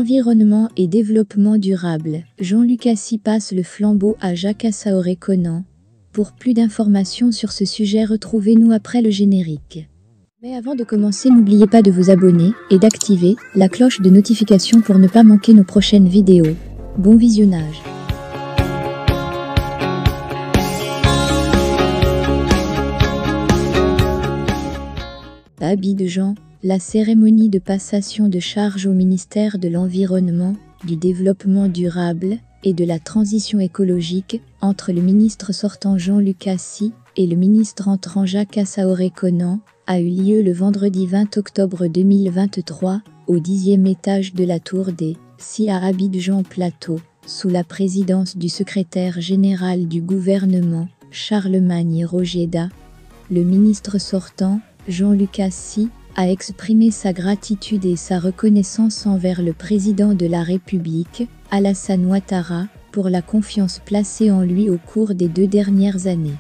Environnement et développement durable, Jean-Luc Assy passe le flambeau à Jacques Assaoré-Conan. Pour plus d'informations sur ce sujet, retrouvez-nous après le générique. Mais avant de commencer, n'oubliez pas de vous abonner et d'activer la cloche de notification pour ne pas manquer nos prochaines vidéos. Bon visionnage. À Abidjan, la cérémonie de passation de charges au ministère de l'Environnement, du Développement durable et de la Transition écologique entre le ministre sortant Jean-Luc Assy et le ministre entrant Jacques Assaoré-Conan a eu lieu le vendredi 20 octobre 2023 au 10e étage de la Tour des Six à Abidjan Plateau, sous la présidence du secrétaire général du gouvernement, Charlemagne Rojeda. Le ministre sortant, Jean-Luc Assy, a exprimé sa gratitude et sa reconnaissance envers le président de la République, Alassane Ouattara, pour la confiance placée en lui au cours des 2 dernières années.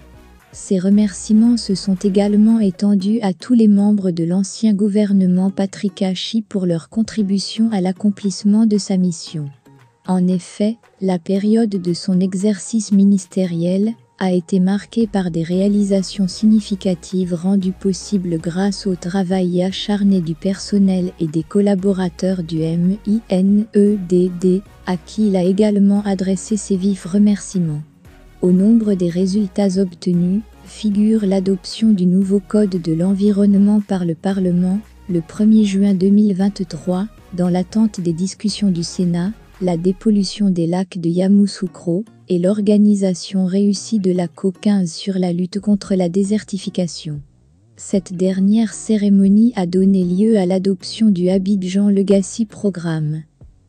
Ces remerciements se sont également étendus à tous les membres de l'ancien gouvernement Patrick Achie pour leur contribution à l'accomplissement de sa mission. En effet, la période de son exercice ministériel a été marquée par des réalisations significatives rendues possibles grâce au travail acharné du personnel et des collaborateurs du MINEDD, à qui il a également adressé ses vifs remerciements. Au nombre des résultats obtenus, figure l'adoption du nouveau Code de l'environnement par le Parlement, le 1er juin 2023, dans l'attente des discussions du Sénat, la dépollution des lacs de Yamoussoukro, et l'organisation réussie de la COP15 sur la lutte contre la désertification. Cette dernière cérémonie a donné lieu à l'adoption du Abidjan Legacy Programme.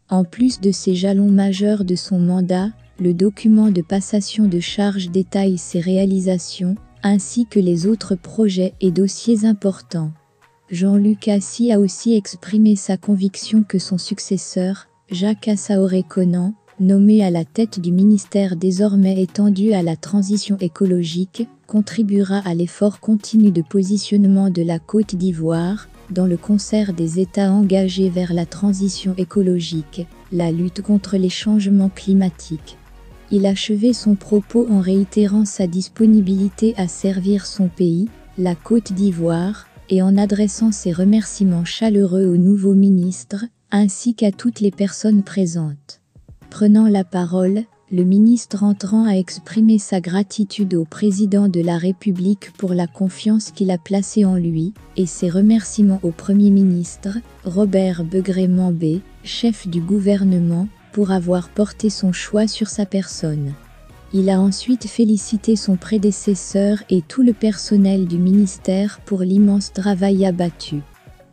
En plus de ces jalons majeurs de son mandat, le document de passation de charges détaille ses réalisations, ainsi que les autres projets et dossiers importants. Jean-Luc Assy a aussi exprimé sa conviction que son successeur, Jacques Assaoré-Conan, nommé à la tête du ministère désormais étendu à la transition écologique, contribuera à l'effort continu de positionnement de la Côte d'Ivoire, dans le concert des États engagés vers la transition écologique, la lutte contre les changements climatiques. Il achevait son propos en réitérant sa disponibilité à servir son pays, la Côte d'Ivoire, et en adressant ses remerciements chaleureux au nouveau ministre, ainsi qu'à toutes les personnes présentes. Prenant la parole, le ministre entrant a exprimé sa gratitude au président de la République pour la confiance qu'il a placée en lui, et ses remerciements au Premier ministre, Robert Begré-Mambé, chef du gouvernement, pour avoir porté son choix sur sa personne. Il a ensuite félicité son prédécesseur et tout le personnel du ministère pour l'immense travail abattu.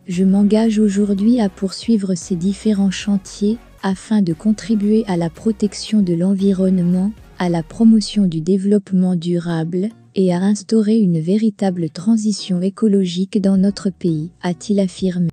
Je m'engage aujourd'hui à poursuivre ces différents chantiers, afin de contribuer à la protection de l'environnement, à la promotion du développement durable, et à instaurer une véritable transition écologique dans notre pays, a-t-il affirmé.